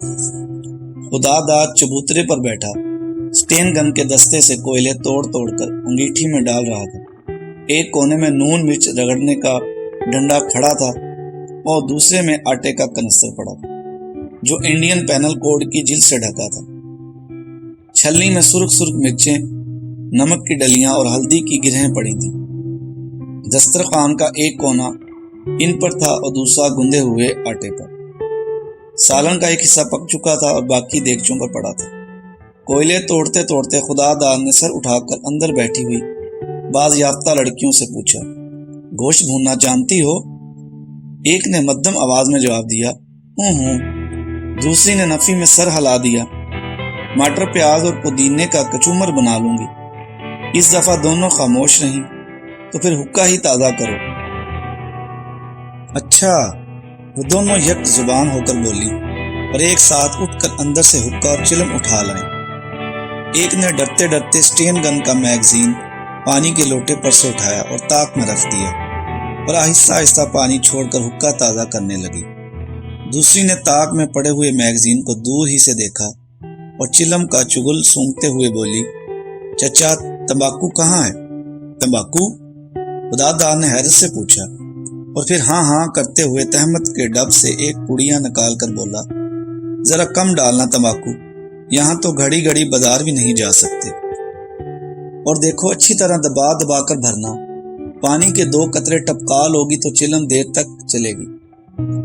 خدا داد چبوترے پر بیٹھا اسٹین گن کے دستے سے کوئلے توڑ توڑ کر انگیٹھی میں ڈال رہا تھا۔ ایک کونے میں نون مرچ رگڑنے کا ڈنڈا کھڑا تھا اور دوسرے میں آٹے کا کنستر پڑا تھا جو انڈین پینل کوڈ کی جلد سے ڈھکا تھا۔ چھلنی میں سرخ سرخ مرچیں، نمک کی ڈلیاں اور ہلدی کی گرہیں پڑی تھیں۔ دسترخوان کا ایک کونا ان پر تھا اور دوسرا گندے ہوئے آٹے پر۔ سالن کا ایک حصہ پک چکا تھا اور باقی دیگچوں پر پڑا تھا۔ کوئلے توڑتے توڑتے خدا داد نے سر اٹھا کر اندر بیٹھی ہوئی باز یافتہ لڑکیوں سے پوچھا، گوشت بھوننا جانتی ہو؟ ایک نے مدھم آواز میں جواب دیا، ہوں۔ دوسری نے نفی میں سر ہلا دیا، مٹر پیاز اور پودینے کا کچومر بنا لوں گی۔ اس دفعہ دونوں خاموش رہیں، تو پھر حکا ہی تازہ کرو۔ اچھا، وہ دونوں یک زبان ہو کر بولی اور ایک ساتھ اٹھ کر اندر سے حکا اور چلم اٹھا لائیں۔ ایک نے ڈرتے ڈرتے اسٹین گن کا میگزین پانی کے لوٹے پر سے اٹھایا اور تاک میں رکھ دیا اور آہستہ آہستہ پانی چھوڑ کر حکا تازہ کرنے لگی۔ دوسری نے تاک میں پڑے ہوئے میگزین کو دور ہی سے دیکھا اور چلم کا چگل سونگتے ہوئے بولی، چچا تمباکو کہاں ہے؟ تمباکو؟ خدا داد نے حیرت سے پوچھا اور پھر ہاں ہاں کرتے ہوئے تہمت کے ڈب سے ایک پوڑیاں نکال کر بولا، ذرا کم ڈالنا تمباکو، یہاں تو گھڑی گھڑی بازار بھی نہیں جا سکتے۔ اور دیکھو اچھی طرح دبا دبا کر بھرنا، پانی کے 2 قطرے ٹپکا لوگی تو چلم دیر تک چلے گی۔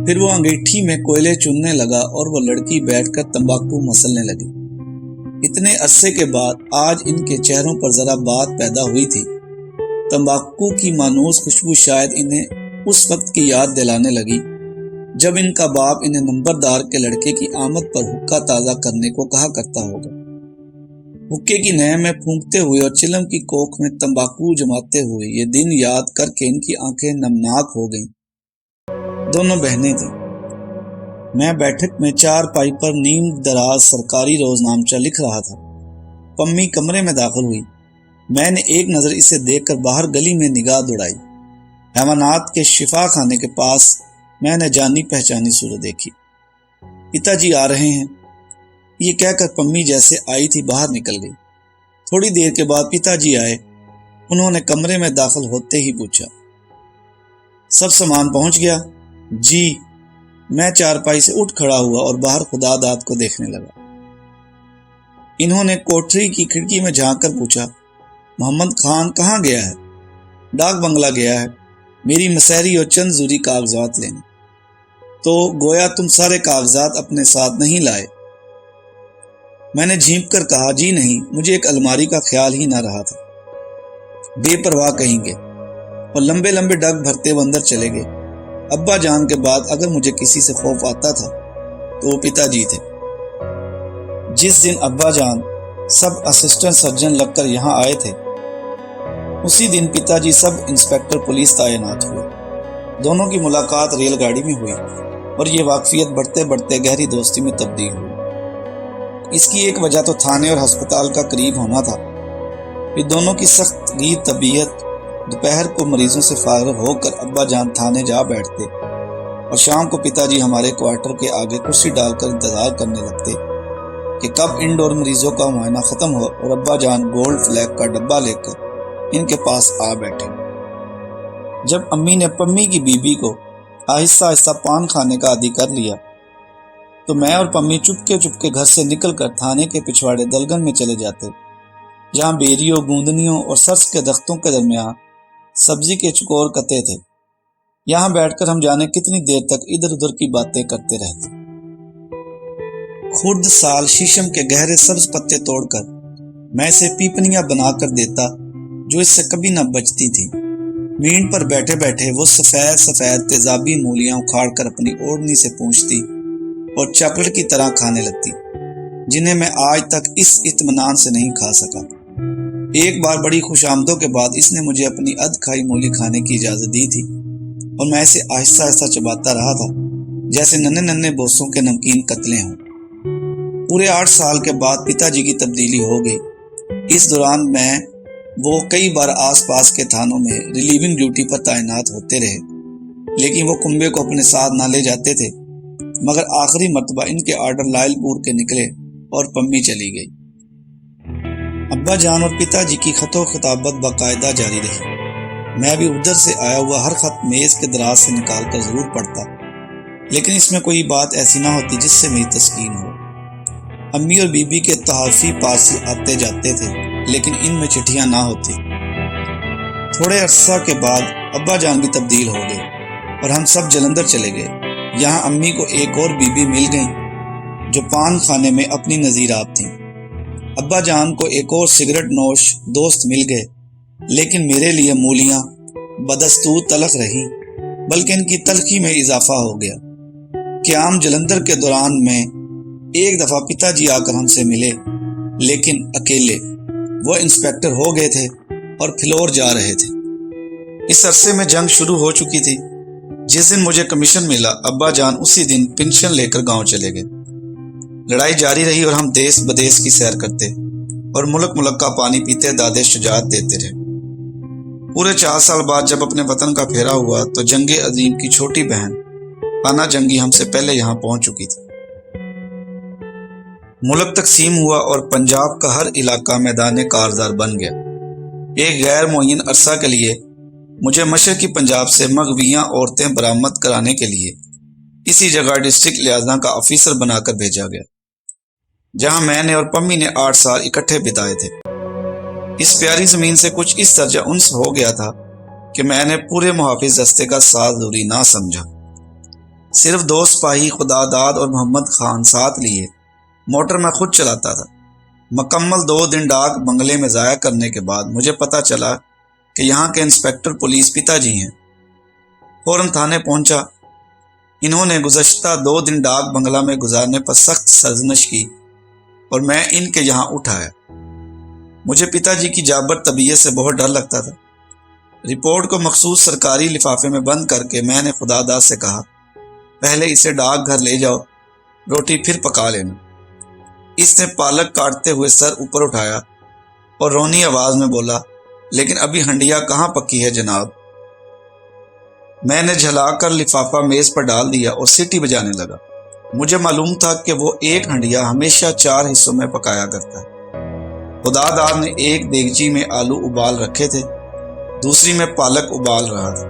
پھر وہ انگیٹھی میں کوئلے چننے لگا اور وہ لڑکی بیٹھ کر تمباکو مسلنے لگی۔ اتنے عرصے کے بعد آج ان کے چہروں پر ذرا بات پیدا ہوئی تھی۔ تمباکو کی مانوس خوشبو شاید انہیں اس وقت کی یاد دلانے لگی جب ان کا باپ انہیں نمبردار کے لڑکے کی آمد پر حکا تازہ کرنے کو کہا کرتا ہوگا۔ حکے کی نہ میں پھونکتے ہوئے اور چلم کی کوکھ میں تمباکو جماتے ہوئے یہ دن یاد کر کے ان کی آنکھیں نمناک ہو گئیں۔ دونوں بہنیں تھیں۔ میں بیٹھک میں 4 پائی پر نیم دراز سرکاری روزنامچہ لکھ رہا تھا۔ پمی کمرے میں داخل ہوئی۔ میں نے ایک نظر اسے دیکھ کر باہر گلی میں نگاہ دوڑائی۔ حیوانات کے شفا خانے کے پاس میں نے جانی پہچانی صورت دیکھی۔ پتا جی آ رہے ہیں، یہ کہہ کر پمی جیسے آئی تھی باہر نکل گئی۔ تھوڑی دیر کے بعد پتا جی آئے۔ انہوں نے کمرے میں داخل ہوتے ہی پوچھا، سب سامان پہنچ گیا؟ جی۔ میں 4 پائی سے اٹھ کھڑا ہوا اور باہر خدا داد کو دیکھنے لگا۔ انہوں نے کوٹری کی کھڑکی میں جھانک کر پوچھا، محمد خان کہاں گیا ہے؟ ڈاک بنگلہ گیا ہے، میری مسحری اور چند ضروری کاغذات لینے۔ تو گویا تم سارے کاغذات اپنے ساتھ نہیں لائے؟ میں نے جھینپ کر کہا، جی نہیں، مجھے ایک الماری کا خیال ہی نہ رہا تھا۔ بے پرواہ کہیں گے، اور لمبے لمبے ڈگ بھرتے وہ اندر چلے گئے۔ ابا جان کے بعد اگر مجھے کسی سے خوف آتا تھا تو وہ پتا جی تھے۔ جس دن ابا جان سب اسسٹنٹ سرجن لگ کر یہاں آئے تھے، اسی دن پتا جی سب انسپیکٹر پولیس تعینات ہوئے۔ دونوں کی ملاقات ریل گاڑی میں ہوئی اور یہ واقفیت بڑھتے بڑھتے گہری دوستی میں تبدیل ہوئی۔ اس کی ایک وجہ تو تھانے اور ہسپتال کا قریب ہونا تھا۔ پھر دونوں کی سخت گیر طبیعت، دوپہر کو مریضوں سے فارغ ہو کر ابا جان تھانے جا بیٹھتے اور شام کو پتا جی ہمارے کوارٹر کے آگے کرسی ڈال کر انتظار کرنے لگتے کہ کب انڈور مریضوں کا معائنہ ختم ہو اور ابا جان گولڈ فلیگ کا ڈبہ لے کر ان کے پاس آ بیٹھے۔ جب امی نے پمی کی بیوی کو آہستہ آہستہ پان کھانے کا عادی کر لیا تو میں اور پمی چپکے چپکے گھر سے نکل کر تھانے کے پچھواڑے دلگن میں چلے جاتے، جہاں بیریوں، گوندنیوں اور سرس کے درختوں کے درمیان سبزی کے چکور کتے تھے۔ یہاں بیٹھ کر ہم جانے کتنی دیر تک ادھر ادھر کی باتیں کرتے رہتے۔ خرد سال شیشم کے گہرے سبز پتے توڑ کر میں اسے پیپنیاں بنا کر دیتا جو اس سے کبھی نہ بچتی تھی۔ مینڈ پر بیٹھے بیٹھے وہ سفید سفید تیزابی مولیاں اکھاڑ کر اپنی اوڑھنی سے پونچھتی اور چاکلیٹ کی طرح کھانے لگتی، جنہیں میں آج تک اس اطمینان سے نہیں کھا سکا۔ ایک بار بڑی خوش آمدوں کے بعد اس نے مجھے اپنی ادھ کھائی مولی کھانے کی اجازت دی تھی اور میں اسے آہستہ آہستہ چباتا رہا تھا جیسے ننھے ننھے بوسوں کے نمکین قتلے ہوں۔ پورے 8 سال کے بعد پتا جی کی تبدیلی ہو گئی۔ اس دوران وہ کئی بار آس پاس کے تھانوں میں ریلیونگ ڈیوٹی پر تعینات ہوتے رہے، لیکن وہ کنبے کو اپنے ساتھ نہ لے جاتے تھے مگر آخری مرتبہ ان کے آرڈر لائل پور کے نکلے اور پمی چلی گئی۔ ابا جان اور پتا جی کی خط و خطابت باقاعدہ جاری رہی۔ میں بھی ادھر سے آیا ہوا ہر خط میز کے دراز سے نکال کر ضرور پڑھتا، لیکن اس میں کوئی بات ایسی نہ ہوتی جس سے میری تسکین ہو۔ امی اور بی بی کے تحفی پارسل آتے جاتے تھے، لیکن ان میں چٹھیاں نہ ہوتی۔ تھوڑے عرصہ کے بعد ابا جان بھی تبدیل ہو گئے اور ہم سب جلندر چلے گئے۔ یہاں امی کو ایک اور بی بی مل گئیں جو پان خانے میں اپنی نظیر آپ تھیں۔ ابا جان کو ایک اور سگریٹ نوش دوست مل گئے، لیکن میرے لیے مولیاں بدستور تلخ رہی، بلکہ ان کی تلخی میں اضافہ ہو گیا۔ قیام جلندر کے دوران میں ایک دفعہ پتا جی آ کر ہم سے ملے، لیکن اکیلے۔ وہ انسپیکٹر ہو گئے تھے اور فلور جا رہے تھے۔ اس عرصے میں جنگ شروع ہو چکی تھی۔ جس دن مجھے کمیشن ملا، ابا جان اسی دن پنشن لے کر گاؤں چلے گئے۔ لڑائی جاری رہی اور ہم دیس بدیس کی سیر کرتے اور ملک ملک کا پانی پیتے دادے شجاعت دیتے رہے۔ پورے 4 سال بعد جب اپنے وطن کا پھیرا ہوا تو جنگ عظیم کی چھوٹی بہن پانا جنگی ہم سے پہلے یہاں پہنچ چکی تھی۔ ملک تقسیم ہوا اور پنجاب کا ہر علاقہ میدان کارزار بن گیا۔ ایک غیر معین عرصہ کے لیے مجھے مشرقی پنجاب سے مغویاں عورتیں برآمد کرانے کے لیے اسی جگہ ڈسٹرکٹ لہٰذا کا آفیسر بنا کر بھیجا گیا، جہاں میں نے اور پمی نے 8 سال اکٹھے بتائے تھے۔ اس پیاری زمین سے کچھ اس درجہ انس ہو گیا تھا کہ میں نے پورے محافظ دستے کا ساتھ ضروری نہ سمجھا۔ صرف 2 سپاہی خدا داد اور محمد خان ساتھ لیے موٹر میں خود چلاتا تھا۔ مکمل 2 دن ڈاک بنگلے میں ضائع کرنے کے بعد مجھے پتا چلا کہ یہاں کے انسپیکٹر پولیس پتا جی ہیں۔ فوراً تھانے پہنچا۔ انہوں نے گزشتہ 2 دن ڈاک بنگلہ میں گزارنے پر سخت سرزنش کی اور میں ان کے یہاں اٹھایا۔ مجھے پتا جی کی جابر طبیعت سے بہت ڈر لگتا تھا۔ رپورٹ کو مخصوص سرکاری لفافے میں بند کر کے میں نے خدا داد سے کہا، پہلے اسے ڈاک گھر لے جاؤ، روٹی پھر پکا لینا۔ اس نے پالک کاٹتے ہوئے سر اوپر اٹھایا اور رونی آواز میں بولا، لیکن ابھی ہنڈیا کہاں پکی ہے جناب؟ میں نے جھلا کر لفافہ میز پر ڈال دیا اور سیٹی بجانے لگا۔ مجھے معلوم تھا کہ وہ ایک ہنڈیا ہمیشہ 4 حصوں میں پکایا کرتا ہے۔ خدا داد نے ایک دیگچی میں آلو ابال رکھے تھے، دوسری میں پالک ابال رہا تھا۔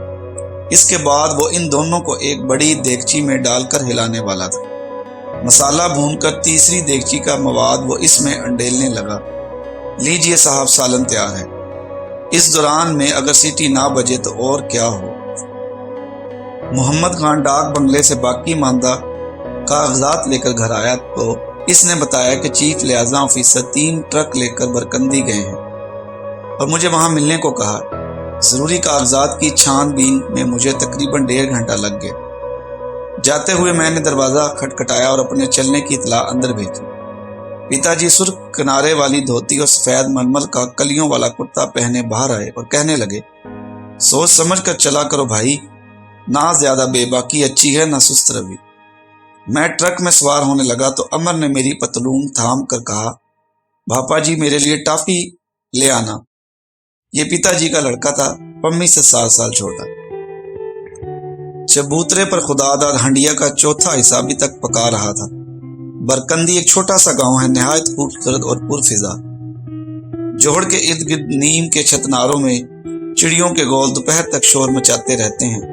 اس کے بعد وہ ان دونوں کو ایک بڑی دیگچی میں ڈال کر ہلانے والا تھا۔ مسالہ بھون کر تیسری دیگچی کا مواد وہ اس میں انڈیلنے لگا۔ لیجئے صاحب، سالن تیار ہے۔ اس دوران میں اگر سیٹی نہ بجے تو اور کیا ہو۔ محمد خان ڈاک بنگلے سے باقی ماندہ کاغذات لے کر گھر آیا تو اس نے بتایا کہ چیف لہٰذا آفیسر 3 ٹرک لے کر برکندی گئے ہیں اور مجھے وہاں ملنے کو کہا۔ ضروری کاغذات کی چھان بین میں مجھے تقریباً 1.5 گھنٹہ لگ گیا۔ جاتے ہوئے میں نے دروازہ کھٹکھٹایا اور اپنے چلنے کی اطلاع اندر بھیجی۔ پتا جی سرخ کنارے والی دھوتی اور سفید ململ کا کلیوں والا کرتا پہنے باہر آئے اور کہنے لگے، سوچ سمجھ کر چلا کرو بھائی، نہ زیادہ بے باکی اچھی ہے نہ سست روی۔ میں ٹرک میں سوار ہونے لگا تو امر نے میری پتلون تھام کر کہا، بھاپا جی میرے لیے ٹافی لے آنا۔ یہ پتا جی کا لڑکا تھا، پمی سے 7 سال چھوٹا۔ چبوترے پر خدا داد ہنڈیا کا 4تھا حصہ ابھی تک پکا رہا تھا۔ برکندی ایک چھوٹا سا گاؤں ہے، نہایت خوبصورت اور پرفضا۔ جوہڑ کے ارد گرد نیم کے چھتناروں میں چڑیوں کے گول دوپہر تک شور مچاتے رہتے ہیں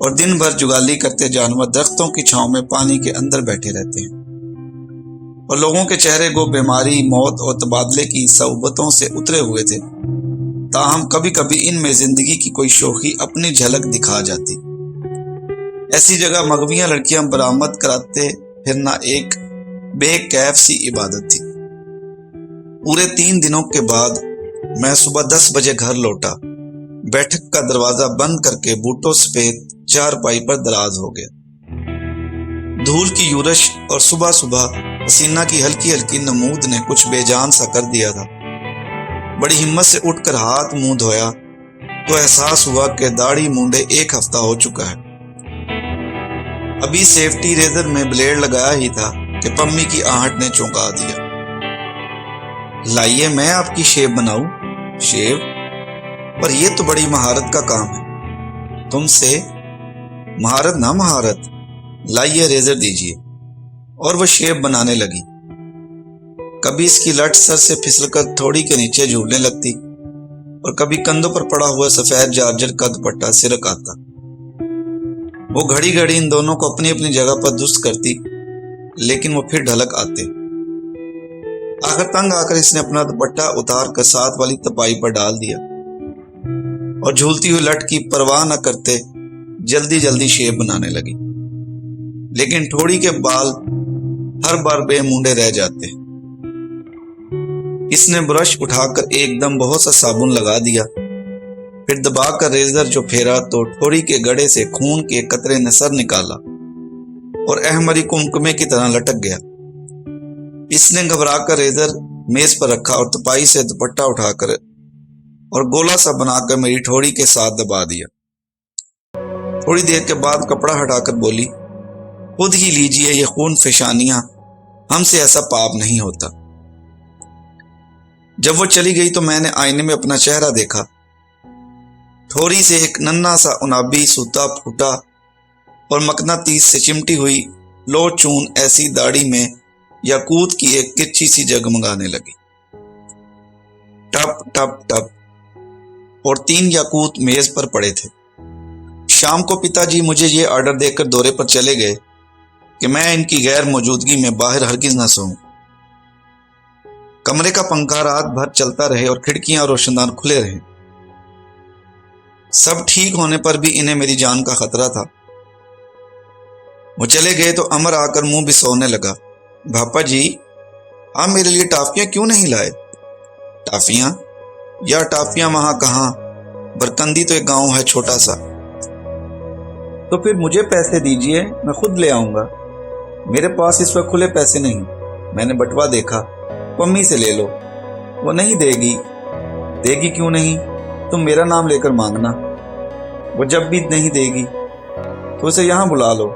اور دن بھر جگالی کرتے جانور درختوں کی چھاؤں میں پانی کے اندر بیٹھے رہتے ہیں، اور لوگوں کے چہرے کو بیماری، موت اور تبادلے کی صعوبتوں سے اترے ہوئے تھے۔ تاہم کبھی کبھی ان میں زندگی کی کوئی شوخی اپنی جھلک دکھا جاتی۔ ایسی جگہ مغویاں لڑکیاں برآمد کراتے پھرنا ایک بے کیف سی عبادت تھی۔ پورے 3 دنوں کے بعد میں صبح 10 بجے گھر لوٹا۔ بیٹھک کا دروازہ بند کر کے بوٹوں سفید چارپائی پر دراز ہو گیا۔ دھول کی یورش اور صبح صبح پسینہ کی ہلکی ہلکی نمود نے کچھ بے جان سا کر دیا تھا۔ بڑی ہمت سے اٹھ کر ہاتھ منہ دھویا تو احساس ہوا کہ داڑھی مونڈے 1 ہفتہ ہو چکا ہے۔ ابھی سیفٹی ریزر میں بلیڈ لگایا ہی تھا کہ پمی کی آہٹ نے چونکا دیا، لائیے میں آپ کی شیو بناؤں۔ شیو؟ پر یہ تو بڑی مہارت کا کام ہے۔ تم سے مہارت نہ مہارت، لائیے ریزر دیجیے، اور وہ شیپ بنانے لگی۔ کبھی اس کی لٹ سر سے پھسل کر تھوڑی کے نیچے جھولنے لگتی اور کبھی کندھوں پر پڑا ہوا سفید جارجر کا دوپٹہ سرک آتا۔ وہ گھڑی گھڑی ان دونوں کو اپنی اپنی جگہ پر درست کرتی، لیکن وہ پھر ڈھلک آتے۔ آخر تنگ آ کر اس نے اپنا دوپٹہ اتار کر ساتھ والی تپائی پر ڈال دیا اور جھولتی ہوئی لٹ کی پرواہ نہ کرتے جلدی جلدی شیپ بنانے لگی، لیکن ٹھوڑی کے بال ہر بار بے مونڈے رہ جاتے۔ اس نے برش اٹھا کر ایک دم بہت سا صابن لگا دیا، پھر دبا کر ریزر جو پھیرا تو ٹھوڑی کے گڑے سے خون کے قطرے نے سر نکالا اور احمری کمکمے کی طرح لٹک گیا۔ اس نے گھبرا کر ریزر میز پر رکھا اور تپائی سے دوپٹہ اٹھا کر اور گولا سا بنا کر میری ٹھوڑی کے ساتھ دبا دیا۔ تھوڑی دیر کے بعد کپڑا ہٹا کر بولی، خود ہی لیجئے یہ خون فشانیاں، ہم سے ایسا پاپ نہیں ہوتا۔ جب وہ چلی گئی تو میں نے آئینے میں اپنا چہرہ دیکھا۔ ٹھوری سے ایک ننھا سا انابی سوتا پھوٹا اور مقناطیس سے چمٹی ہوئی لو چون ایسی داڑھی میں یاقوت کی ایک کرچی سی جگمگانے لگی۔ ٹپ ٹپ ٹپ، اور 3 یاقوت میز پر پڑے تھے۔ شام کو پتا جی مجھے یہ آرڈر دے کر دورے پر چلے گئے کہ میں ان کی غیر موجودگی میں باہر ہرگز نہ سوؤں۔ کمرے کا پنکھا رات بھر چلتا رہے اور کھڑکیاں اور روشن دان کھلے رہے۔ سب ٹھیک ہونے پر بھی انہیں میری جان کا خطرہ تھا۔ وہ چلے گئے تو امر آ کر منہ بسونے لگا، بھاپا جی آپ میرے لیے ٹافیاں کیوں نہیں لائے؟ ٹافیاں؟ یا ٹافیاں وہاں کہاں، برکندی تو ایک گاؤں ہے چھوٹا سا۔ تو پھر مجھے پیسے دیجئے، میں خود لے آؤں گا۔ میرے پاس اس وقت کھلے پیسے نہیں۔ میں نے بٹوا دیکھا، پمی سے لے لو۔ وہ نہیں دے گی۔ دے گی کیوں نہیں؟ تم میرا نام لے کر مانگنا۔ وہ جب بھی نہیں دے گی تو اسے یہاں بلا لو۔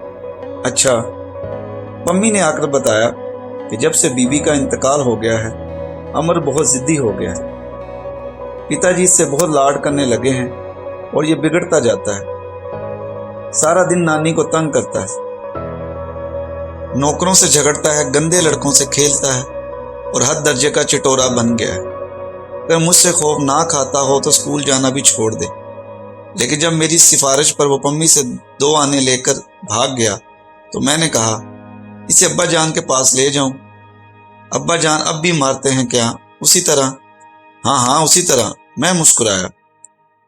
اچھا۔ پمی نے آ کر بتایا کہ جب سے بی بی کا انتقال ہو گیا ہے امر بہت ضدی ہو گیا ہے۔ پتا جی اس سے بہت لاڈ کرنے لگے ہیں اور یہ بگڑتا جاتا ہے۔ سارا دن نانی کو تنگ کرتا ہے، نوکروں سے جھگڑتا ہے، گندے لڑکوں سے کھیلتا ہے اور حد درجے کا چٹورا بن گیا ہے۔ اگر مجھ سے خوف نہ کھاتا ہو تو اسکول جانا بھی چھوڑ دے، لیکن جب میری سفارش پر وہ پمی سے 2 آنے لے کر بھاگ گیا تو میں نے کہا اسے ابا جان کے پاس لے جاؤں۔ ابا جان اب بھی مارتے ہیں کیا؟ اسی طرح؟ ہاں اسی طرح، میں مسکرایا،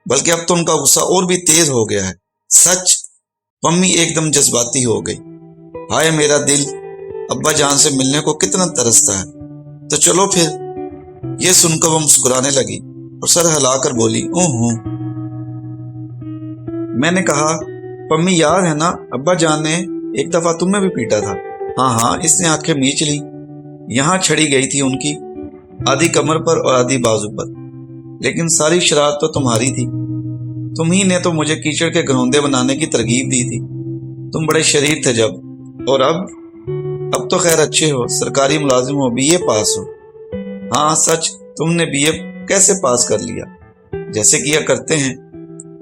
بلکہ اب تو ان کا غصہ اور بھی تیز ہو گیا ہے۔ سچ؟ پمی ایک دم جذباتی ہو گئی۔ ہائے میرا دل ابا جان سے ملنے کو کتنا ترستا ہے۔ تو چلو پھر۔ یہ سن کر وہ مسکرانے لگی اور سر ہلا کر بولی، ہوں۔ میں نے کہا، پمی یاد ہے نا ابا جان نے ایک دفعہ تمہیں بھی پیٹا تھا؟ ہاں، اس نے آنکھیں میچ لی۔ یہاں چھڑی گئی تھی ان کی، آدھی کمر پر اور آدھی بازو پر، لیکن ساری شرارت تو تمہاری تھی۔ تم ہی نے تو مجھے کیچڑ کے گھروندے بنانے کی ترغیب دی تھی۔ تم بڑے شریر تھے جب، اور اب تو خیر اچھے ہو، سرکاری ملازم ہو، BA پاس ہو۔ ہاں سچ، تم نے BA کیسے پاس کر لیا؟ جیسے کیا کرتے ہیں،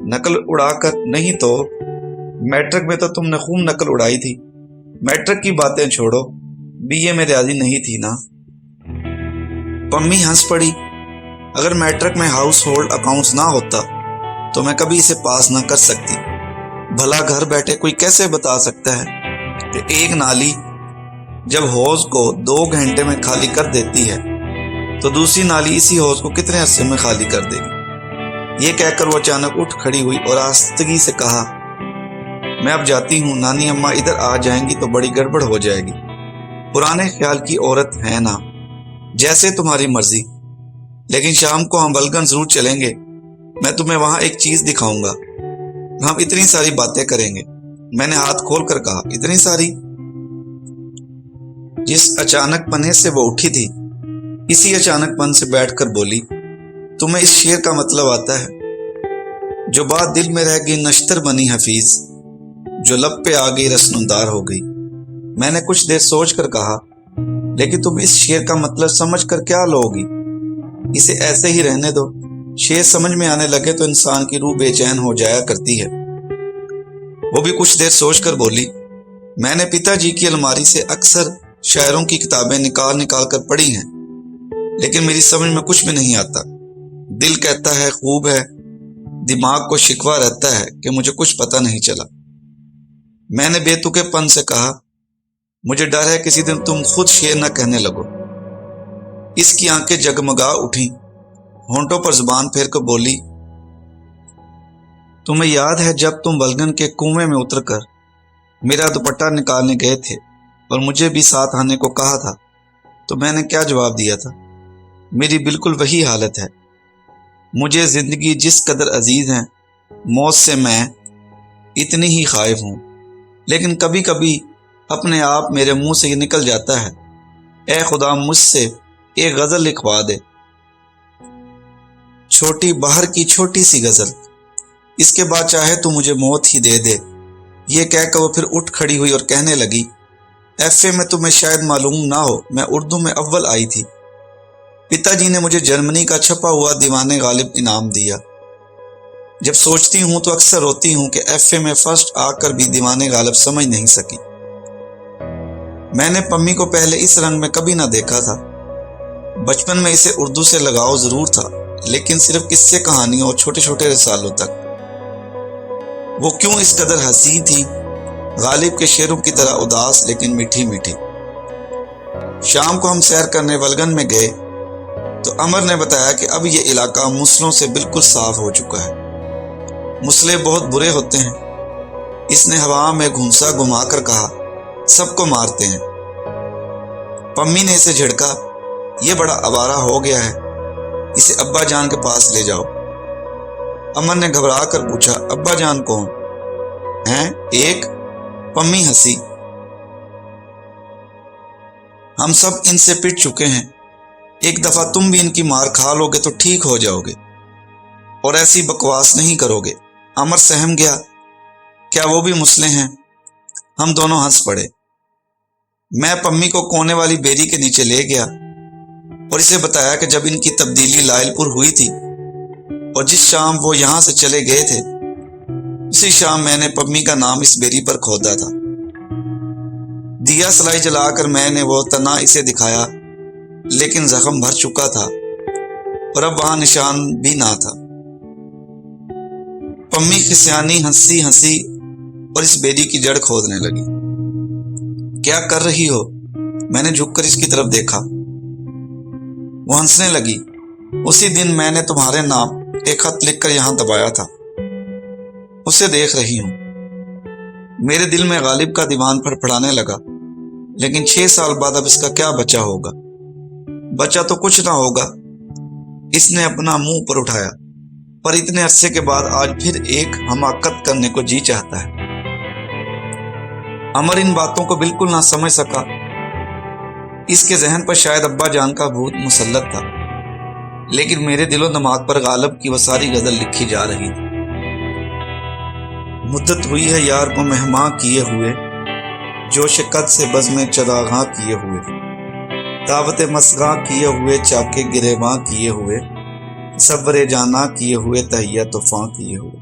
نقل اڑا کر۔ نہیں تو میٹرک میں تو تم نے خوب نقل اڑائی تھی۔ میٹرک کی باتیں چھوڑو، BA میں ریاضی نہیں تھی نا؟ پمی ہنس پڑی۔ اگر میٹرک میں ہاؤس ہولڈ اکاؤنٹس نہ ہوتا تو میں کبھی اسے پاس نہ کر سکتی۔ بھلا گھر بیٹھے کوئی کیسے بتا سکتا ہے کہ ایک نالی جب حوض کو 2 گھنٹے میں خالی کر دیتی ہے تو دوسری نالی اسی حوض کو کتنے عرصے میں خالی کر دے گی؟ یہ کہہ کر وہ اچانک اٹھ کھڑی ہوئی اور آہستگی سے کہا، میں اب جاتی ہوں، نانی اماں ادھر آ جائیں گی تو بڑی گڑبڑ ہو جائے گی۔ پرانے خیال کی عورت ہے نا، جیسے تمہاری مرضی، لیکن شام کو ہم بلگن ضرور چلیں گے۔ میں تمہیں وہاں ایک چیز دکھاؤں گا، ہم اتنی ساری باتیں کریں گے۔ میں نے ہاتھ کھول کر کہا، اتنی ساری؟ جس اچانک پنے سے وہ اٹھی تھی اسی اچانک پن سے بیٹھ کر بولی، تمہیں اس شعر کا مطلب آتا ہے؟ جو بات دل میں رہ گئی نشتر بنی حفیظ، جو لب پہ آ گئی رسنندار ہو گئی۔ میں نے کچھ دیر سوچ کر کہا، لیکن تم اس شعر کا مطلب سمجھ کر کیا لو گی؟ اسے ایسے ہی رہنے دو، شعر سمجھ میں آنے لگے تو انسان کی روح بے چین ہو جایا کرتی ہے۔ وہ بھی کچھ دیر سوچ کر بولی، میں نے پتا جی کی الماری سے اکثر شاعروں کی کتابیں نکال نکال کر پڑھی ہیں، لیکن میری سمجھ میں کچھ بھی نہیں آتا۔ دل کہتا ہے خوب ہے، دماغ کو شکوہ رہتا ہے کہ مجھے کچھ پتہ نہیں چلا۔ میں نے بے تکے پن سے کہا، مجھے ڈر ہے کسی دن تم خود شعر نہ کہنے لگو۔ اس کی آنکھیں جگمگا اٹھیں، ہونٹوں پر زبان پھیر کر بولی، تمہیں یاد ہے جب تم ولگن کے کنویں میں اتر کر میرا دوپٹہ نکالنے گئے تھے اور مجھے بھی ساتھ آنے کو کہا تھا تو میں نے کیا جواب دیا تھا؟ میری بالکل وہی حالت ہے۔ مجھے زندگی جس قدر عزیز ہے، موت سے میں اتنی ہی خائف ہوں، لیکن کبھی کبھی اپنے آپ میرے منہ سے یہ نکل جاتا ہے، اے خدا مجھ سے ایک غزل لکھوا دے، چھوٹی باہر کی چھوٹی سی غزل، اس کے بعد چاہے تو مجھے موت ہی دے دے۔ یہ کہہ کر وہ پھر اٹھ کھڑی ہوئی اور کہنے لگی، ایف اے میں تمہیں شاید معلوم نہ ہو، میں اردو میں اول آئی تھی۔ پتا جی نے مجھے جرمنی کا چھپا ہوا دیوان غالب انعام دیا۔ جب سوچتی ہوں تو اکثر روتی ہوں کہ ایف اے میں فرسٹ آ کر بھی دیوان غالب سمجھ نہیں سکی۔ میں نے پمی کو پہلے اس رنگ میں کبھی نہ دیکھا تھا۔ بچپن میں اسے اردو سے لگاؤ ضرور تھا، لیکن صرف قصے کہانیوں اور چھوٹے چھوٹے رسالوں تک۔ وہ کیوں اس قدر حسین تھی، غالب کے شعروں کی طرح اداس لیکن میٹھی میٹھی۔ شام کو ہم سیر کرنے ولگن میں گئے تو امر نے بتایا کہ اب یہ علاقہ مسلوں سے بالکل صاف ہو چکا ہے۔ مسلے بہت برے ہوتے ہیں، اس نے ہوا میں گھونسا گھما کر کہا، سب کو مارتے ہیں۔ پمی نے اسے جھڑکا، یہ بڑا آوارہ ہو گیا ہے، اسے ابا جان کے پاس لے جاؤ۔ امن نے گھبرا کر پوچھا، ابا جان کون ہیں؟ ایک پمی ہنسی، ہم سب ان سے پٹ چکے ہیں، ایک دفعہ تم بھی ان کی مار کھا لو گے تو ٹھیک ہو جاؤ گے، اور ایسی بکواس نہیں کرو گے۔ امر سہم گیا، کیا وہ بھی مسلے ہیں؟ ہم دونوں ہنس پڑے۔ میں پمی کو کونے والی بیری کے نیچے لے گیا اور اسے بتایا کہ جب ان کی تبدیلی لائل پور ہوئی تھی اور جس شام وہ یہاں سے چلے گئے تھے، اسی شام میں نے پمی کا نام اس بیری پر کھودا تھا۔ دیا سلائی جلا کر میں نے وہ تنا اسے دکھایا، لیکن زخم بھر چکا تھا اور اب وہاں نشان بھی نہ تھا۔ پمی خسیانی ہنسی ہنسی اور اس بیری کی جڑ کھودنے لگی۔ کیا کر رہی ہو؟ میں نے جھک کر اس کی طرف دیکھا۔ وہ ہنسنے لگی، اسی دن میں نے تمہارے نام ایک خط لکھ کر یہاں دبایا تھا، اسے دیکھ رہی ہوں۔ میرے دل میں غالب کا دیوان پھڑپڑانے لگا، لیکن 6 سال بعد اب اس کا کیا بچا ہوگا؟ بچا تو کچھ نہ ہوگا۔ اس نے اپنا منہ پر اٹھایا، پر اتنے عرصے کے بعد آج پھر ایک حماقت کرنے کو جی چاہتا ہے۔ امر ان باتوں کو بالکل نہ سمجھ سکا۔ اس کے ذہن پر شاید ابا جان کا بھوت مسلط تھا، لیکن میرے دل و دماغ پر غالب کی وہ ساری غزل لکھی جا رہی تھی۔ مدت ہوئی ہے یار کو مہماں کیے ہوئے، جوش قد سے بزم چراغاں کیے ہوئے، دعوت مسغاں کیے ہوئے، چاکے گریباں کیے ہوئے، صبر جانا کیے ہوئے، تہیہ طوفان کیے ہوئے۔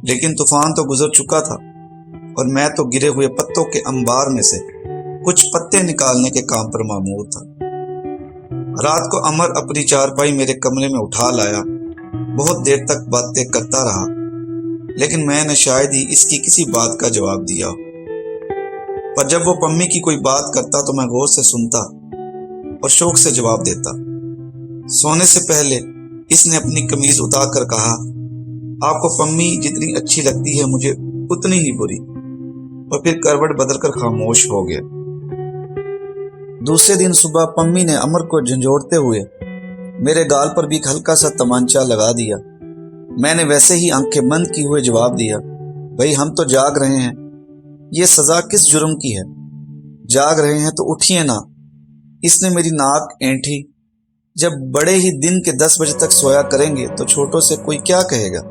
لیکن طوفان تو گزر چکا تھا اور میں تو گرے ہوئے پتوں کے انبار میں سے کچھ پتے نکالنے کے کام پر مامور تھا۔ رات کو امر اپنی چارپائی میرے کمرے میں اٹھا لایا، بہت دیر تک باتیں کرتا رہا، لیکن میں نے شاید ہی اس کی کسی بات کا جواب دیا ہو۔ پر جب وہ پمی کی کوئی بات کرتا تو میں غور سے سنتا اور شوق سے جواب دیتا۔ سونے سے پہلے اس نے اپنی قمیض اتار کر کہا، آپ کو پمی جتنی اچھی لگتی ہے مجھے اتنی ہی بری، اور پھر کروٹ بدل کر خاموش ہو گیا۔ دوسرے دن صبح پمی نے امر کو جھنجھوڑتے ہوئے میرے گال پر بھی ایک ہلکا سا تمانچہ لگا دیا۔ میں نے ویسے ہی آنکھیں بند کی ہوئے جواب دیا، بھئی ہم تو جاگ رہے ہیں، یہ سزا کس جرم کی ہے؟ جاگ رہے ہیں تو اٹھیے نا۔ اس نے میری ناک اینٹھی، جب بڑے ہی دن کے 10 بجے تک سویا کریں گے تو چھوٹوں سے کوئی کیا کہے گا؟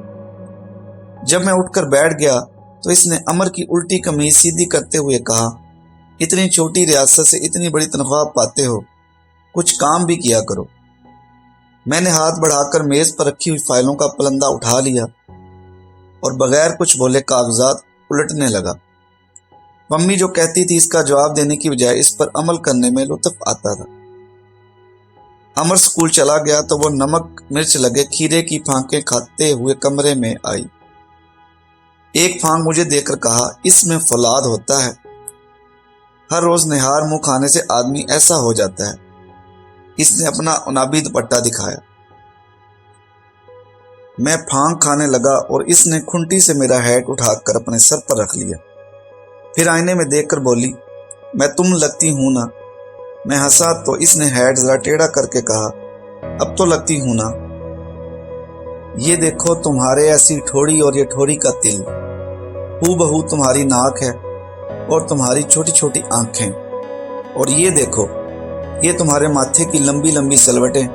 جب میں اٹھ کر بیٹھ گیا تو اس نے امر کی الٹی قمیض سیدھی کرتے ہوئے کہا، اتنی چھوٹی ریاست سے اتنی بڑی تنخواہ پاتے ہو، کچھ کام بھی کیا کرو۔ میں نے ہاتھ بڑھا کر میز پر رکھی ہوئی فائلوں کا پلندہ اٹھا لیا اور بغیر کچھ بولے کاغذات الٹنے لگا۔ ممی جو کہتی تھی اس کا جواب دینے کی بجائے اس پر عمل کرنے میں لطف آتا تھا۔ امر اسکول چلا گیا تو وہ نمک مرچ لگے کھیرے کی پھانکیں کھاتے ہوئے کمرے میں آئی۔ ایک پھانک مجھے دے کر کہا، اس میں فولاد ہوتا ہے، ہر روز نہار منہ کھانے سے آدمی ایسا ہو جاتا ہے۔ اس نے اپنا عنابی دوپٹہ دکھایا۔ میں پھانک کھانے لگا اور اس نے کھنٹی سے میرا ہیٹ اٹھا کر اپنے سر پر رکھ لیا، پھر آئینے میں دیکھ کر بولی، میں تم لگتی ہوں نا؟ میں ہنسا تو اس نے ہیٹ ذرا ٹیڑھا کر کے کہا، اب تو لگتی ہوں نا؟ یہ دیکھو تمہارے ایسی ٹھوڑی اور یہ ٹھوڑی کا تل، ہو بہو تمہاری ناک ہے اور تمہاری چھوٹی چھوٹی آنکھیں، اور یہ دیکھو یہ تمہارے ماتھے کی لمبی لمبی سلوٹیں۔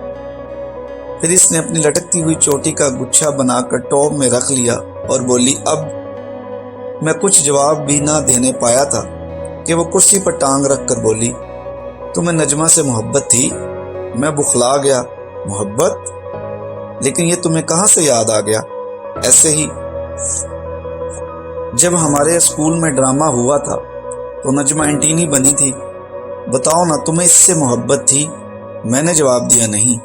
پھر اس نے اپنی لٹکتی ہوئی چوٹی کا گچھا بنا کر ٹوپ میں رکھ لیا اور بولی، اب میں کچھ جواب بھی نہ دینے پایا تھا کہ وہ کرسی پر ٹانگ رکھ کر بولی، تمہیں نجمہ سے محبت تھی؟ میں بخلا گیا، محبت؟ لیکن یہ تمہیں کہاں سے یاد آ گیا؟ ایسے ہی، جب ہمارے اسکول میں ڈرامہ ہوا تھا تو نجمہ اینٹینی بنی تھی، بتاؤ نا تمہیں اس سے محبت تھی؟ میں نے جواب دیا، نہیں،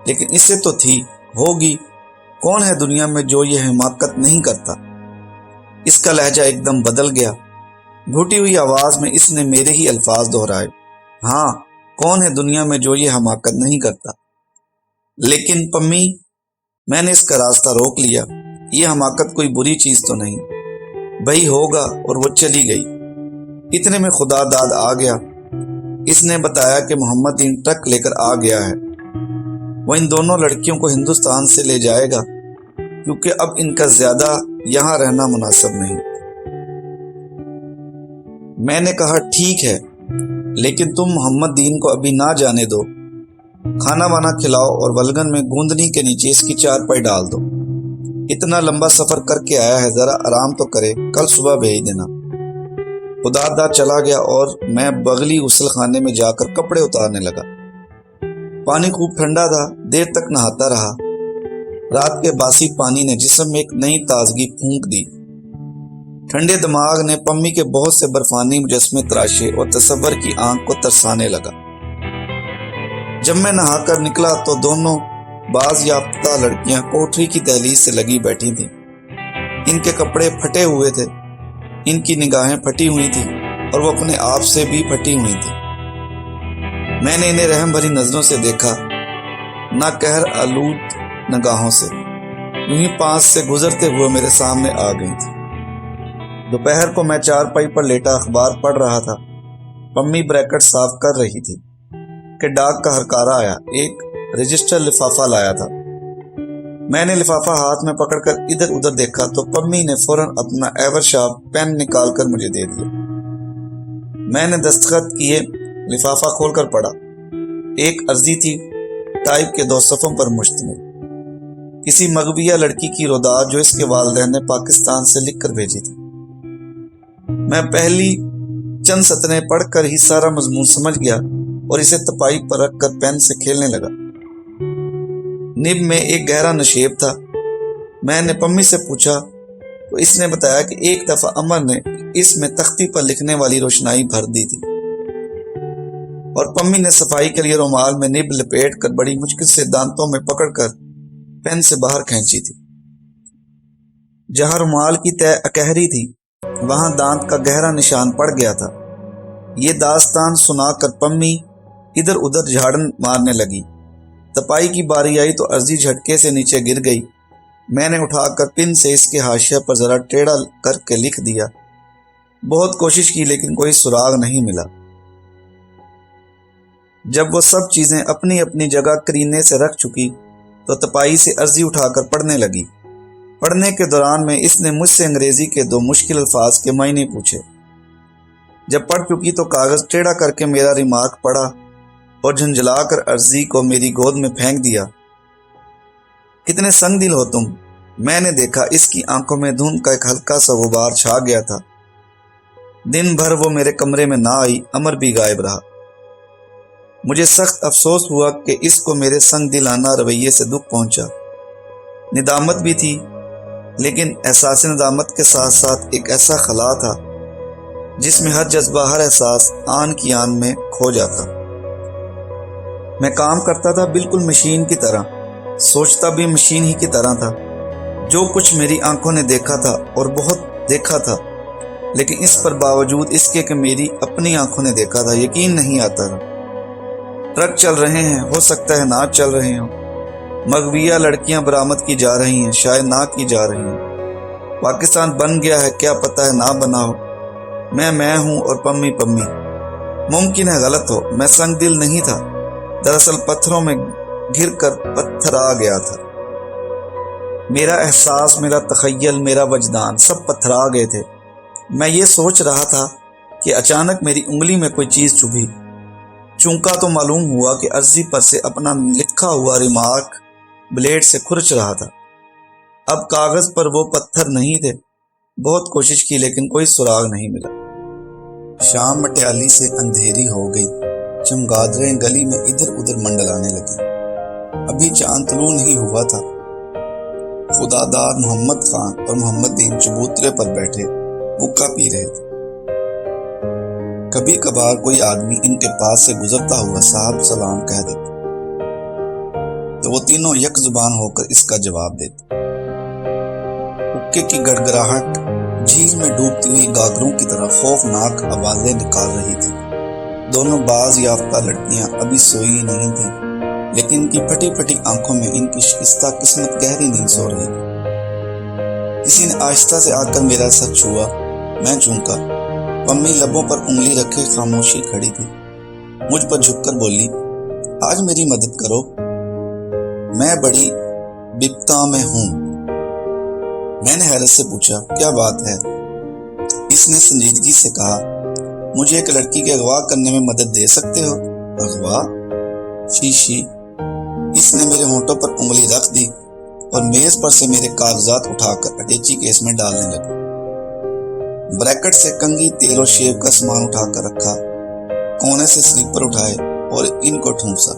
لیکن اس سے تو تھی، ہوگی، کون ہے دنیا میں جو یہ حماقت نہیں کرتا؟ اس کا لہجہ ایک دم بدل گیا، گھٹی ہوئی آواز میں اس نے میرے ہی الفاظ دہرائے، ہاں، کون ہے دنیا میں جو یہ حماقت نہیں کرتا؟ لیکن پمی، میں نے اس کا راستہ روک لیا، یہ حماقت کوئی بری چیز تو نہیں، بھئی ہوگا، اور وہ چلی گئی۔ اتنے میں خدا داد آ گیا۔ اس نے بتایا کہ محمد دین ٹرک لے کر آ گیا ہے، وہ ان دونوں لڑکیوں کو ہندوستان سے لے جائے گا کیونکہ اب ان کا زیادہ یہاں رہنا مناسب نہیں۔ میں نے کہا ٹھیک ہے، لیکن تم محمد دین کو ابھی نہ جانے دو، کھانا وانا کھلاؤ اور ولگن میں گوندنی کے نیچے اس کی چارپائی ڈال دو، اتنا لمبا سفر کر کے آیا ہے، ذرا آرام تو کرے، کل صبح بھیج دینا۔ خدا داد چلا گیا اور میں بغلی غسل خانے میں جا کر کپڑے اتارنے لگا۔ پانی خوب ٹھنڈا تھا، دیر تک نہاتا رہا۔ رات کے باسی پانی نے جسم میں ایک نئی تازگی پھونک دی۔ ٹھنڈے دماغ نے پمی کے بہت سے برفانی مجسمے تراشے اور تصور کی آنکھ کو ترسانے لگا۔ جب میں نہا کر نکلا تو دونوں باز یافتہ لڑکیاں کوٹری کی دہلیز سے لگی بیٹھی تھیں۔ ان کے کپڑے پھٹے ہوئے تھے، ان کی نگاہیں پھٹی ہوئی تھیں اور وہ اپنے آپ سے بھی پھٹی ہوئی تھیں۔ میں نے انہیں رحم بھری نظروں سے دیکھا، نہ قہر آلود نگاہوں سے، یوں ہی پاس سے گزرتے ہوئے میرے سامنے آ گئی تھی۔ دوپہر کو میں چارپائی پر لیٹا اخبار پڑھ رہا تھا، پمی بریکٹ صاف کر رہی تھی کہ ڈاک کا ہرکارا آیا، ایک رجسٹر لفافہ لایا تھا۔ میں نے لفافہ ہاتھ میں پکڑ کر ادھر ادھر دیکھا تو پمی نے فوراً اپنا ایور شارپ پین نکال کر مجھے دے دیا۔ میں نے دستخط کیے، لفافہ کھول کر پڑھا۔ ایک عرضی تھی، ٹائپ کے 2 صفوں پر مشتمل، کسی مغویہ لڑکی کی روداد جو اس کے والدین نے پاکستان سے لکھ کر بھیجی تھی۔ میں پہلی چند سطریں پڑھ کر ہی سارا مضمون سمجھ گیا اور اسے تپائی پر رکھ کر پین سے کھیلنے لگا۔ نب میں ایک گہرا نشیب تھا۔ میں نے پمی سے پوچھا تو اس نے بتایا کہ ایک دفعہ عمر نے اس میں تختی پر لکھنے والی روشنائی بھر دی تھی اور پمی نے صفائی کے لیے رومال میں نب لپیٹ کر بڑی مشکل سے دانتوں میں پکڑ کر پین سے باہر کھینچی تھی۔ جہاں رومال کی تہ اکہری تھی وہاں دانت کا گہرا نشان پڑ گیا تھا۔ یہ داستان سنا کر پمی ادھر ادھر جھاڑن مارنے لگی۔ تپائی کی باری آئی تو عرضی جھٹکے سے نیچے گر گئی۔ میں نے اٹھا کر پن سے اس کے حاشیہ پر ذرا ٹیڑھا کر کے لکھ دیا۔ بہت کوشش کی لیکن کوئی سراغ نہیں ملا۔ جب وہ سب چیزیں اپنی اپنی جگہ کرینے سے رکھ چکی تو تپائی سے عرضی اٹھا کر پڑھنے لگی۔ پڑھنے کے دوران میں اس نے مجھ سے انگریزی کے 2 مشکل الفاظ کے معنی پوچھے۔ جب پڑھ چکی تو کاغذ ٹیڑھا کر کے میرا ریمارک پڑھا اور جھنجھلا کر عرضی کو میری گود میں پھینک دیا۔ کتنے سنگ دل ہو تم۔ میں نے دیکھا اس کی آنکھوں میں دھند کا ایک ہلکا سا غبار چھا گیا تھا۔ دن بھر وہ میرے کمرے میں نہ آئی، امر بھی غائب رہا۔ مجھے سخت افسوس ہوا کہ اس کو میرے سنگ دلانہ رویے سے دکھ پہنچا۔ ندامت بھی تھی، لیکن احساس ندامت کے ساتھ ساتھ ایک ایسا خلا تھا جس میں ہر جذبہ ہر احساس آن کی آن میں کھو جاتا۔ میں کام کرتا تھا بالکل مشین کی طرح، سوچتا بھی مشین ہی کی طرح تھا۔ جو کچھ میری آنکھوں نے دیکھا تھا اور بہت دیکھا تھا، لیکن اس پر باوجود اس کے کہ میری اپنی آنکھوں نے دیکھا تھا یقین نہیں آتا تھا۔ ٹرک چل رہے ہیں، ہو سکتا ہے نہ چل رہے ہوں، مغویہ لڑکیاں برآمد کی جا رہی ہیں، شاید نہ کی جا رہی ہیں، پاکستان بن گیا ہے، کیا پتہ ہے نہ بنا ہو، میں ہوں اور پمی پمی، ممکن ہے غلط ہو، میں سنگ دل نہیں تھا، دراصل پتھروں میں گر کر پتھر آ گیا تھا۔ میرا احساس، میرا تخیل، میرا وجدان سب پتھرا گئے تھے۔ میں یہ سوچ رہا تھا کہ اچانک میری انگلی میں کوئی چیز چبھی، چونکا تو معلوم ہوا کہ عرضی پر سے اپنا لکھا ہوا ریمارک بلیڈ سے کھرچ رہا تھا۔ اب کاغذ پر وہ پتھر نہیں تھے، بہت کوشش کی لیکن کوئی سراغ نہیں ملا۔ شام مٹیالی سے اندھیری ہو گئی، چمگادڑیں گلی میں ادھر ادھر منڈلانے لگی۔ ابھی چاند طلوع نہیں ہوا تھا۔ خداداد محمد خان اور محمد دین چبوترے پر بیٹھے حقہ پی رہے تھے۔ کبھی کبھار کوئی آدمی ان کے پاس سے گزرتا ہوا صاحب سلام کہہ دیتا تو وہ تینوں یک زبان ہو کر اس کا جواب دیتے۔ حقے کی گڑگڑاہٹ جھیل میں ڈوبتی ہوئی گاگروں کی طرح خوفناک آوازیں نکال رہی تھی۔ دونوں باز یافتہ لڑکیاں ابھی سوئی نہیں تھیں، لیکن ان کی پھٹی پھٹی آنکھوں میں ان کی شکستہ قسمت گہری نیند سو رہی تھی۔ کسی نے آہستہ سے آ کر میرا سر چھوا، میں چونکا۔ پمی لبوں پر انگلی رکھے خاموشی کھڑی تھی، مجھ پر جھک کر بولی، آج میری مدد کرو، میں بڑی بپتا میں ہوں۔ میں نے حیرت سے پوچھا، کیا بات ہے؟ اس نے سنجیدگی سے کہا، مجھے ایک لڑکی کے اغوا کرنے میں مدد دے سکتے ہو؟ اغوا؟ شیشی۔ اس نے میرے ہونٹوں پر انگلی رکھ دی اور میز پر سے میرے کاغذات اٹھا کر اٹیچی کیس میں ڈالنے لگا۔ بریکٹ سے کنگھی، تیل اور شیو کا سامان اٹھا کر رکھا، کونے سے سلیپر اٹھائے اور ان کو ٹھونسا۔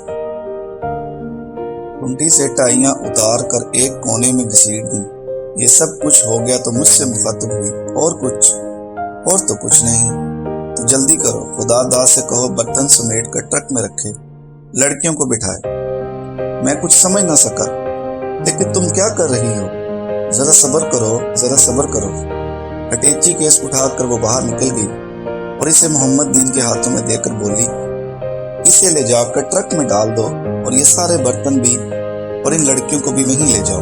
ٹھنڈی سے ٹائیاں اتار کر ایک کونے میں گھسیٹ دیں۔ یہ سب کچھ ہو گیا تو مجھ سے مخاطب ہوئی، اور تو کچھ نہیں، تو جلدی کرو، خدا داد سے کہو برتن سمیٹ کر ٹرک میں رکھے، لڑکیوں کو بٹھائے۔ میں کچھ سمجھ نہ سکا، لیکن تم کیا کر رہی ہو؟ ذرا صبر کرو۔ اٹیچی کیس اٹھا کر وہ باہر نکل گئی اور اسے محمد دین کے ہاتھوں میں دے کر بولی، اسے لے جا کر ٹرک میں ڈال دو اور یہ سارے برتن بھی اور ان لڑکیوں کو بھی وہیں لے جاؤ۔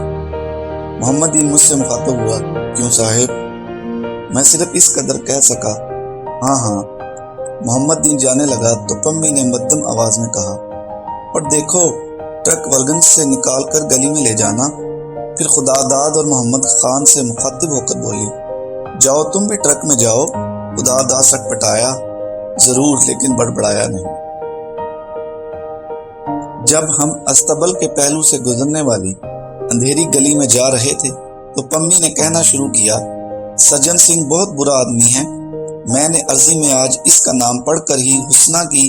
محمد دین مجھ سے مخاطب ہوا، کیوں صاحب؟ میں صرف اس قدر کہہ سکا، ہاں۔ محمد دین جانے لگا تو پمی نے مدھم آواز میں کہا، اور دیکھو ٹرک ولگنج سے نکال کر گلی میں لے جانا۔ پھر خدا داد اور محمد خان سے مخاطب ہو کر بولی، جاؤ تم بھی ٹرک میں جاؤ۔ خدا داد سٹ پٹایا، ضرور، لیکن بڑبڑایا نہیں۔ جب ہم استبل کے پہلو سے گزرنے والی اندھیری گلی میں جا رہے تھے تو پمی نے کہنا شروع کیا، سجن سنگھ بہت برا آدمی ہے۔ میں نے عرضی میں آج اس کا نام پڑھ کر ہی حسنہ کی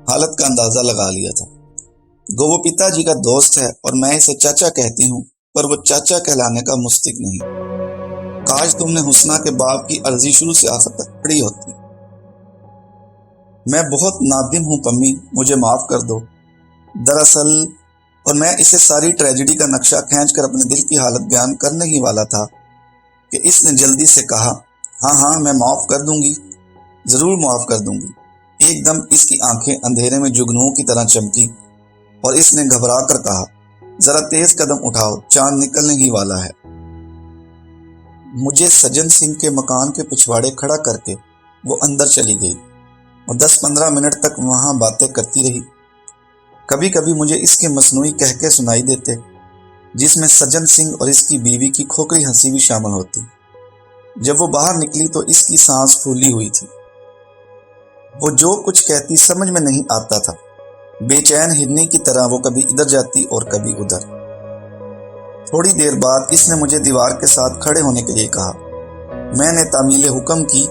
حالت کا اندازہ لگا لیا تھا۔ گو وہ پتا جی کا دوست ہے اور میں اسے چاچا کہتی ہوں، پر وہ چاچا کہلانے کا مستحق نہیں۔ کاش تم نے حسنہ کے باپ کی عرضی شروع سے آخر تک پڑھی ہوتی۔ میں بہت نادم ہوں پمی، مجھے معاف کر دو۔ دراصل، اور میں اسے ساری ٹریجڈی کا نقشہ کھینچ کر اپنے دل کی حالت بیان کرنے ہی والا تھا کہ اس نے جلدی سے کہا، ہاں میں معاف کر دوں گی، ضرور معاف کر دوں گی۔ ایک دم اس کی آنکھیں اندھیرے میں جگنوؤں کی طرح چمکی اور اس نے گھبرا کر کہا، ذرا تیز قدم اٹھاؤ، چاند نکلنے ہی والا ہے۔ مجھے سجن سنگھ کے مکان کے پچھواڑے کھڑا کر کے وہ اندر چلی گئی اور 10-15 منٹ تک وہاں باتیں کرتی رہی۔ کبھی کبھی مجھے اس کے مصنوعی کہکے سنائی دیتے، جس میں سجن سنگھ اور اس کی بیوی کی کھوکھری ہنسی بھی شامل ہوتی۔ جب وہ باہر نکلی تو اس کی سانس پھولی ہوئی تھی۔ وہ جو کچھ کہتی سمجھ میں نہیں آتا تھا۔ بے چین ہرنی کی طرح وہ کبھی ادھر جاتی اور کبھی ادھر۔ تھوڑی دیر بعد اس نے مجھے دیوار کے ساتھ کھڑے ہونے کے لیے کہا۔ میں نے تعمیل حکم کی۔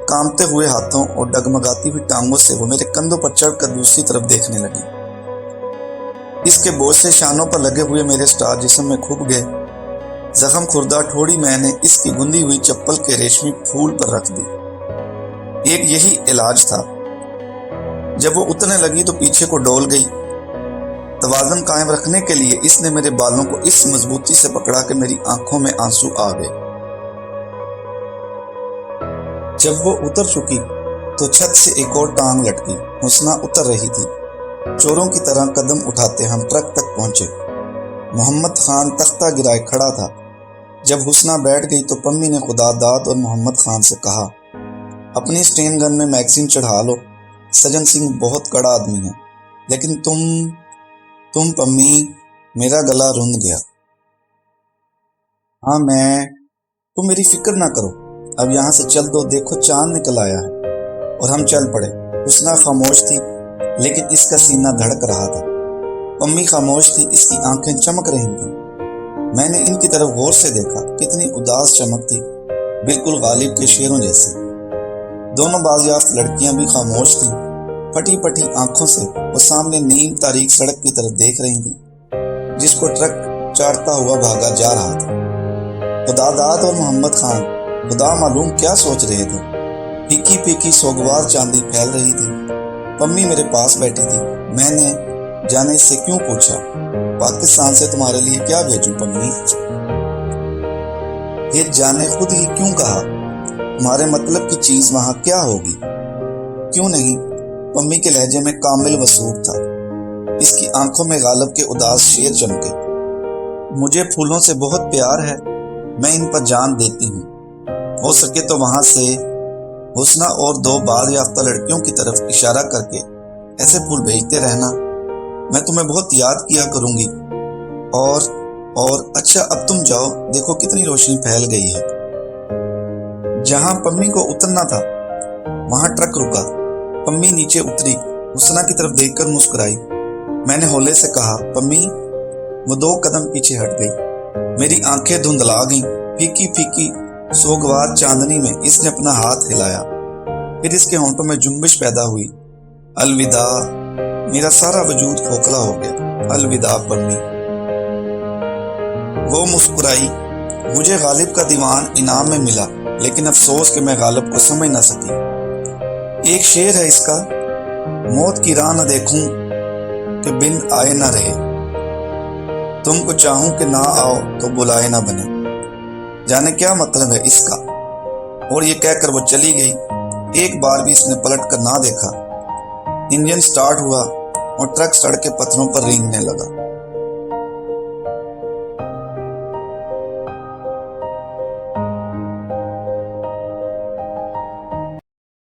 کامتے ہوئے ہاتھوں اور ڈگمگاتی ہوئی ٹانگوں سے وہ میرے کندھوں پر چڑھ کر دوسری طرف دیکھنے لگی۔ اس کے بوجھ سے شانوں پر لگے ہوئے میرے سٹار جسم میں کھپ گئے۔ زخم خوردہ ٹھوڑی میں نے اس کی گندی ہوئی چپل کے ریشمی پھول پر رکھ دی۔ ایک یہی علاج تھا۔ جب وہ اترنے لگی تو پیچھے کو ڈول گئی۔ توازن قائم رکھنے کے لیے اس نے میرے بالوں کو اس مضبوطی سے پکڑا کہ میری آنکھوں میں آنسو آ گئے۔ جب وہ اتر چکی تو چھت سے ایک اور ٹانگ لٹکی۔ حسنہ اتر رہی تھی۔ چوروں کی طرح قدم اٹھاتے ہم ٹرک تک پہنچے۔ محمد خان تختہ گرائے کھڑا تھا۔ جب حسنہ بیٹھ گئی تو پمی نے خدا داد اور محمد خان سے کہا، اپنی اسٹین گن میں میگزین چڑھا لو۔ سجن سنگھ بہت کڑا آدمی ہے، لیکن تم پمی، میرا گلا رند گیا۔ ہاں تم میری فکر نہ کرو، اب یہاں سے چل دو، دیکھو چاند نکل آیا ہے۔ اور ہم چل پڑے۔ حسنہ خاموش تھی، لیکن اس کا سینہ دھڑک رہا تھا۔ پمی خاموش تھی، اس کی آنکھیں چمک رہی تھیں۔ میں نے ان کی طرف غور سے دیکھا، کتنی اداس چمک تھی، بالکل غالب کے شیروں جیسی۔ دونوں بازیافت لڑکیاں بھی خاموش تھیں، پھٹی پھٹی آنکھوں سے وہ سامنے نیم تاریک سڑک کی طرف دیکھ رہی تھیں، جس کو ٹرک چاٹتا ہوا بھاگا جا رہا تھا۔ خدا داد اور محمد خان خدا معلوم کیا سوچ رہے تھے۔ پھیکی پھیکی سوگوار چاندی پھیل رہی تھی۔ پمی میرے پاس بیٹھی تھی۔ میں نے جانے سے کیوں پوچھا، پاکستان سے تمہارے لیے کیا بھیجوں پمی؟ پھر جانے خود ہی کیوں کہا، تمہارے مطلب کی چیز وہاں کیا ہوگی؟ کیوں نہیں؟ پمی کے لہجے میں کامل وسوخ تھا۔ اس کی آنکھوں میں غالب کے اداس شیر چمکے۔ مجھے پھولوں سے بہت پیار ہے، میں ان پر جان دیتی ہوں۔ ہو سکے تو وہاں سے حسنہ اور دو باز یافتہ لڑکیوں کی طرف اشارہ کر کے ایسے پھول بھیجتے رہنا، میں تمہیں بہت یاد کیا کروں گی۔ اور اچھا اب تم جاؤ، دیکھو کتنی روشنی پھیل گئی ہے۔ جہاں پمی کو اترنا تھا وہاں ٹرک رکا۔ پمی نیچے اتری، حسنہ کی طرف دیکھ کر مسکرائی۔ میں نے ہولے سے کہا، پمی۔ وہ 2 قدم پیچھے ہٹ گئی۔ میری آنکھیں دھندلا گئیں۔ پھیکی پھیکی سوگوار چاندنی میں اس نے اپنا ہاتھ ہلایا، پھر اس کے ہونٹوں میں جنبش پیدا ہوئی۔ الوداع۔ میرا سارا وجود کھوکھلا ہو گیا۔ الوداع پمی۔ وہ مسکرائی۔ مجھے غالب کا دیوان انعام میں ملا، لیکن افسوس کہ میں غالب کو سمجھ نہ سکی۔ ایک شعر ہے اس کا، موت کی راہ نہ دیکھوں کہ بن آئے نہ رہے، تم کو چاہوں کہ نہ آؤ تو بلائے نہ بنے۔ جانے کیا مطلب ہے اس کا؟ اور یہ کہہ کر وہ چلی گئی۔ ایک بار بھی اس نے پلٹ کر نہ دیکھا۔ انجن سٹارٹ ہوا اور ٹرک سڑک کے پتھروں پر رینگنے لگا۔